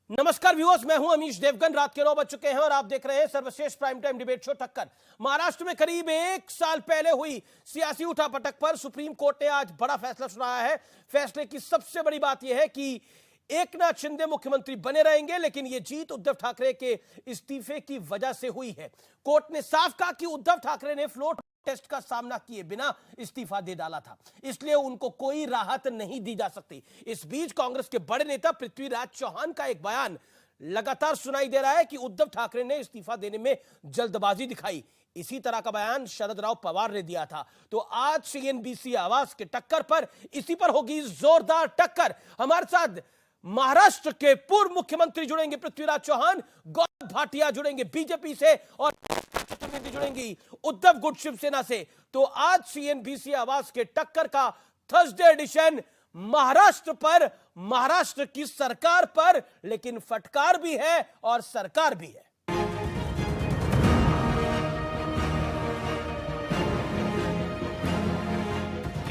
नमस्कार व्यूअर्स, मैं हूं अमीश देवगन। रात के 9 बज चुके हैं और आप देख रहे हैं सर्वश्रेष्ठ प्राइम टाइम डिबेट शो टक्कर। महाराष्ट्र में करीब एक साल पहले हुई सियासी उठापटक पर सुप्रीम कोर्ट ने आज बड़ा फैसला सुनाया है। फैसले की सबसे बड़ी बात यह है कि एकनाथ शिंदे मुख्यमंत्री बने रहेंगे, लेकिन यह जीत उद्धव ठाकरे के इस्तीफे की वजह से हुई है। कोर्ट ने साफ कहा कि उद्धव ठाकरे ने फ्लोर टेस्ट का सामना किए बिना इस्तीफा दे डाला था, इसलिए उनको कोई राहत नहीं दी जा सकती। इस बीच कांग्रेस के बड़े नेता पृथ्वीराज चौहान का एक बयान लगातार सुनाई दे रहा है कि उद्धव ठाकरे ने इस्तीफा देने में जल्दबाजी दिखाई। इसी तरह का बयान शरद राव पवार ने दिया था। तो आज सीएनबीसी आवाज के टक्कर पर इसी पर होगी जोरदार टक्कर। हमारे साथ महाराष्ट्र के पूर्व मुख्यमंत्री जुड़ेंगे पृथ्वीराज चौहान, गौरव भाटिया जुड़ेंगे बीजेपी से और जुड़ेंगी उद्धव गुट शिवसेना से। तो आज सीएनबीसी आवाज के टक्कर का थर्सडे एडिशन महाराष्ट्र पर, महाराष्ट्र की सरकार पर, लेकिन फटकार भी है और सरकार भी है।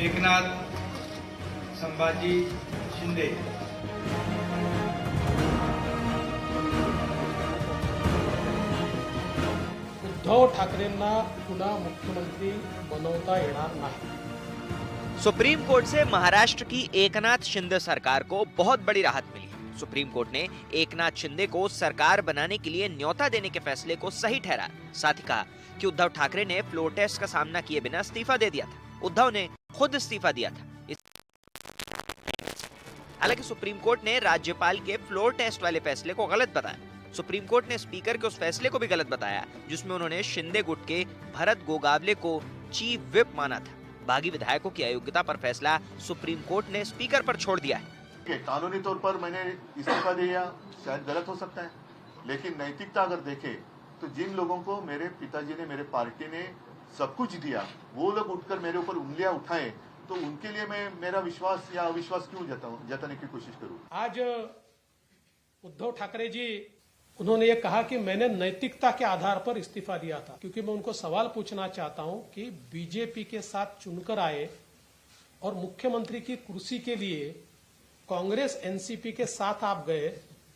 एकनाथ संभाजी शिंदे उद्धव ठाकरेंना पुन्हा मुख्यमंत्री बनवता येणार नाही। सुप्रीम कोर्ट से महाराष्ट्र की एकनाथ शिंदे सरकार को बहुत बड़ी राहत मिली। सुप्रीम कोर्ट ने एकनाथ शिंदे को सरकार बनाने के लिए न्योता देने के फैसले को सही ठहरा। साथ ही कहा कि उद्धव ठाकरे ने फ्लोर टेस्ट का सामना किए बिना इस्तीफा दे दिया था। उद्धव ने खुद इस्तीफा दिया था। हालांकि सुप्रीम कोर्ट ने राज्यपाल के फ्लोर टेस्ट वाले फैसले को गलत बताया। सुप्रीम कोर्ट ने स्पीकर के उस फैसले को भी गलत बताया जिसमें उन्होंने शिंदे गुट के भरत गोगावले को चीफ विप माना था। बागी विधायकों की अयोग्यता पर फैसला सुप्रीम कोर्ट ने स्पीकर पर छोड़ दिया है। कानूनी तौर पर मैंने इस्तीफा दिया, शायद गलत हो सकता है, लेकिन नैतिकता अगर देखें तो जिन लोगों को मेरे पिताजी ने, मेरे पार्टी ने सब कुछ दिया, वो लोग उठकर मेरे ऊपर उंगलियां उठाएं तो उनके लिए मैं मेरा विश्वास या अविश्वास क्यों जताने की कोशिश करूं। आज उद्धव ठाकरे जी उन्होंने ये कहा कि मैंने नैतिकता के आधार पर इस्तीफा दिया था, क्योंकि मैं उनको सवाल पूछना चाहता हूं कि बीजेपी के साथ चुनकर आए और मुख्यमंत्री की कुर्सी के लिए कांग्रेस एनसीपी के साथ आप गए,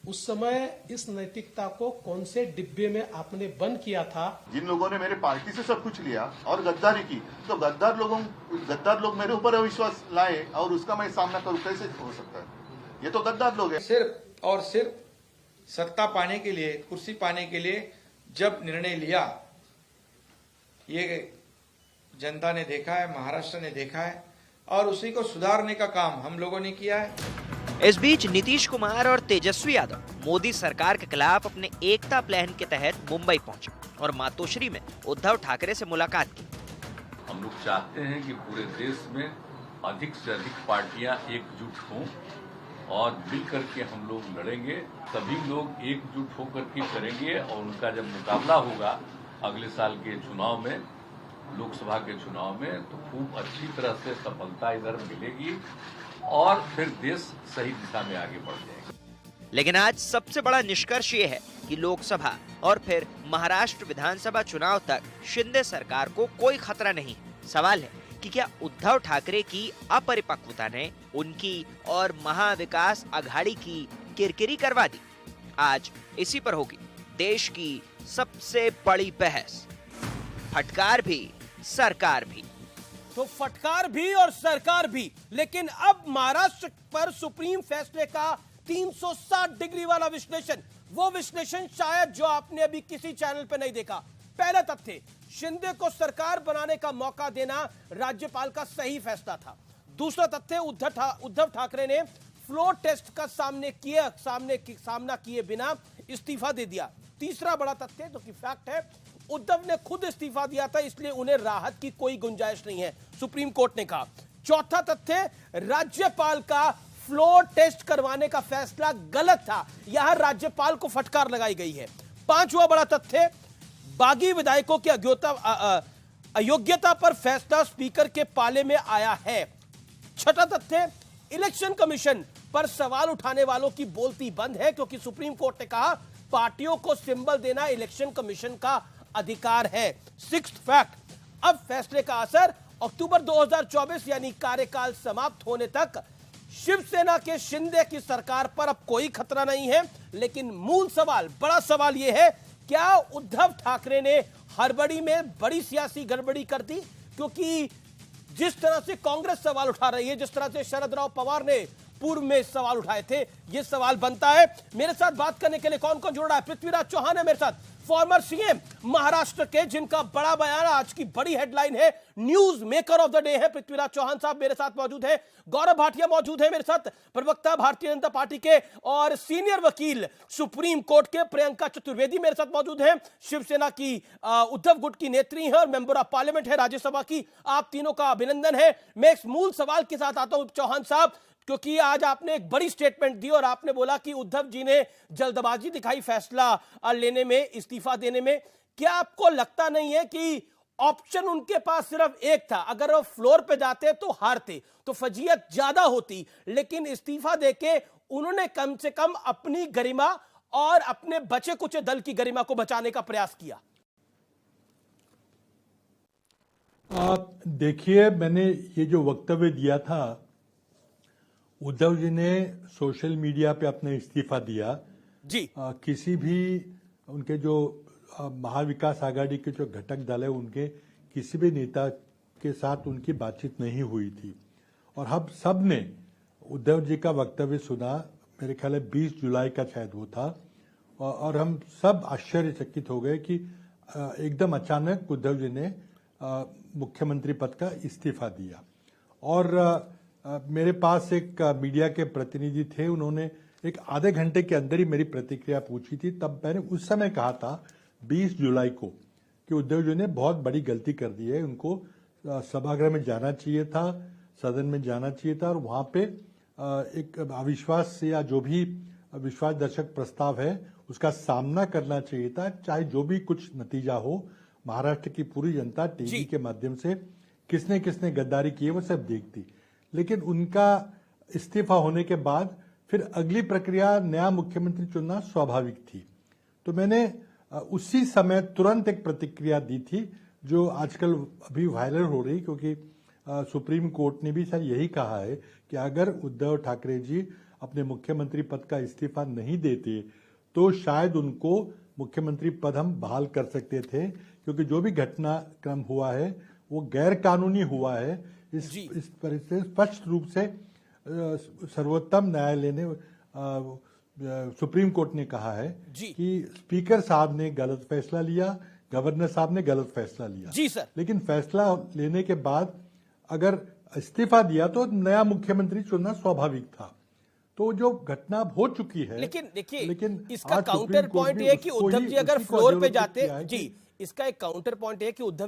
उस समय इस नैतिकता को कौन से डिब्बे में आपने बंद किया था? जिन लोगों ने मेरे पार्टी से सब कुछ लिया और गद्दारी की, तो गद्दार लोग मेरे ऊपर अविश्वास लाए और उसका मैं सामना करूं, कैसे हो सकता है? ये तो गद्दार लोग हैं। सिर्फ और सिर्फ सत्ता पाने के लिए, कुर्सी पाने के लिए जब निर्णय लिया, ये जनता ने देखा है, महाराष्ट्र ने देखा है और उसी को सुधारने का काम हम लोगों ने किया है। इस बीच नीतीश कुमार और तेजस्वी यादव मोदी सरकार के खिलाफ अपने एकता प्लान के तहत मुंबई पहुंचे और मातोश्री में उद्धव ठाकरे से मुलाकात की। हम लोग चाहते हैं कि पूरे देश में अधिक से अधिक पार्टियां एकजुट हों और मिल करके हम लोग लड़ेंगे। सभी लोग एकजुट होकर के करेंगे और उनका जब मुकाबला होगा अगले साल के चुनाव में, लोकसभा के चुनाव में, तो खूब अच्छी तरह से सफलता इधर मिलेगी और फिर देश सही दिशा में आगे बढ़ जाएगा। लेकिन आज सबसे बड़ा निष्कर्ष ये है कि लोकसभा और फिर महाराष्ट्र विधानसभा चुनाव तक शिंदे सरकार को कोई खतरा नहीं। सवाल है कि क्या उद्धव ठाकरे की अपरिपक्वता ने उनकी और महाविकास आघाड़ी की किरकिरी करवा दी? आज इसी पर होगी देश की सबसे बड़ी बहस। फटकार भी, सरकार भी। तो फटकार भी और सरकार भी, लेकिन अब महाराष्ट्र पर सुप्रीम फैसले का 360 डिग्री वाला विश्लेषण, वो विश्लेषण शायद जो आपने अभी किसी चैनल पे नहीं देखा। पहला तथ्य, शिंदे को सरकार बनाने का मौका देना राज्यपाल का सही फैसला था। दूसरा तथ्य, उद्धव ठाकरे ने फ्लोर टेस्ट का सामना किए बिना इस्तीफा दे दिया। तीसरा बड़ा तथ्य जो कि फैक्ट है, उद्धव ने खुद इस्तीफा दिया था, इसलिए उन्हें राहत की कोई गुंजाइश नहीं है, सुप्रीम कोर्ट ने कहा। चौथा तथ्य, राज्यपाल का फ्लोर टेस्ट करवाने का फैसला गलत था, यहां राज्यपाल को फटकार लगाई गई है। पांचवा बड़ा तथ्य, बागी विधायकों की अयोग्यता पर फैसला स्पीकर के पाले में आया है। छठा तथ्य, इलेक्शन कमीशन पर सवाल उठाने वालों की बोलती बंद है, क्योंकि सुप्रीम कोर्ट ने कहा पार्टियों को सिंबल देना इलेक्शन कमीशन का अधिकार है। सिक्स्थ फैक्ट, अब फैसले का असर अक्टूबर 2024 यानी कार्यकाल समाप्त होने तक शिवसेना के शिंदे की सरकार पर अब कोई खतरा नहीं है, लेकिन मूल सवाल, बड़ा सवाल यह है, क्या उद्धव ठाकरे ने हड़बड़ी में बड़ी सियासी गड़बड़ी कर दी? क्योंकि जिस तरह से कांग्रेस सवाल उठा रही है, जिस तरह से शरद राव पवार ने पूर्व में सवाल उठाए थे, यह सवाल बनता है। मेरे साथ बात करने के लिए कौन कौन जुड़ रहा है? पृथ्वीराज चौहान है मेरे साथ, फॉर्मर सीएम महाराष्ट्र के, जिनका बड़ा बयान आज की बड़ी हेडलाइन है, news maker of the day है। पृथ्वीराज चौहान साहब मेरे साथ मौजूद है। गौरव भाटिया मौजूद है मेरे साथ, प्रवक्ता भारतीय जनता पार्टी के और सीनियर वकील सुप्रीम कोर्ट के प्रियंका चतुर्वेदी मेरे साथ मौजूद है। शिवसेना की उद्धव गुट की नेत्री है और मेंबर ऑफ पार्लियामेंट है राज्यसभा की। आप तीनों का अभिनंदन है। मैं इस मूल सवाल के साथ आता हूं चौहान साहब, क्योंकि आज आपने एक बड़ी स्टेटमेंट दी और आपने बोला कि उद्धव जी ने जल्दबाजी दिखाई फैसला लेने में, इस्तीफा देने में। क्या आपको लगता नहीं है कि ऑप्शन उनके पास सिर्फ एक था? अगर वो फ्लोर पे जाते तो हारते, तो फजीयत ज्यादा होती, लेकिन इस्तीफा देके उन्होंने कम से कम अपनी गरिमा और अपने बचे कुचे दल की गरिमा को बचाने का प्रयास किया। देखिए, मैंने ये जो वक्तव्य दिया था, उद्धव जी ने सोशल मीडिया पे अपना इस्तीफा दिया जी। किसी भी उनके जो महाविकास आघाड़ी के जो घटक दल है, उनके किसी भी नेता के साथ उनकी बातचीत नहीं हुई थी। और हम सब ने उद्धव जी का वक्तव्य सुना, मेरे ख्याल है 20 जुलाई का शायद वो था, और हम सब आश्चर्यचकित हो गए कि एकदम अचानक उद्धव जी ने मुख्यमंत्री पद का इस्तीफा दिया। और मेरे पास एक मीडिया के प्रतिनिधि थे, उन्होंने एक आधे घंटे के अंदर ही मेरी प्रतिक्रिया पूछी थी। तब मैंने उस समय कहा था 20 जुलाई को कि उद्धव जी ने बहुत बड़ी गलती कर दी है, उनको सभागृह में जाना चाहिए था, सदन में जाना चाहिए था और वहां पे एक अविश्वास या जो भी विश्वासदर्शक प्रस्ताव है उसका सामना करना चाहिए था, चाहे जो भी कुछ नतीजा हो। महाराष्ट्र की पूरी जनता टीवी के माध्यम से किसने किसने गद्दारी की है वो सब देखती। लेकिन उनका इस्तीफा होने के बाद फिर अगली प्रक्रिया नया मुख्यमंत्री चुनना स्वाभाविक थी। तो मैंने उसी समय तुरंत एक प्रतिक्रिया दी थी जो आजकल अभी वायरल हो रही, क्योंकि सुप्रीम कोर्ट ने भी शायद यही कहा है कि अगर उद्धव ठाकरे जी अपने मुख्यमंत्री पद का इस्तीफा नहीं देते तो शायद उनको मुख्यमंत्री पद हम बहाल कर सकते थे, क्योंकि जो भी घटनाक्रम हुआ है वो गैर कानूनी हुआ है। इस परिस्थिति स्पष्ट रूप से सर्वोच्च न्यायालय ने सुप्रीम कोर्ट ने कहा है कि स्पीकर साहब ने गलत फैसला लिया, गवर्नर साहब ने गलत फैसला लिया। जी सर। लेकिन फैसला लेने के बाद अगर इस्तीफा दिया तो नया मुख्यमंत्री चुनना स्वाभाविक था। तो जो घटना हो चुकी है, लेकिन देखिए, लेकिन इसका काउंटर पॉइंट ये है कि उद्धव जी अगर फ्लोर पे जाते, जी, इसका एक काउंटर पॉइंट है कि उद्धव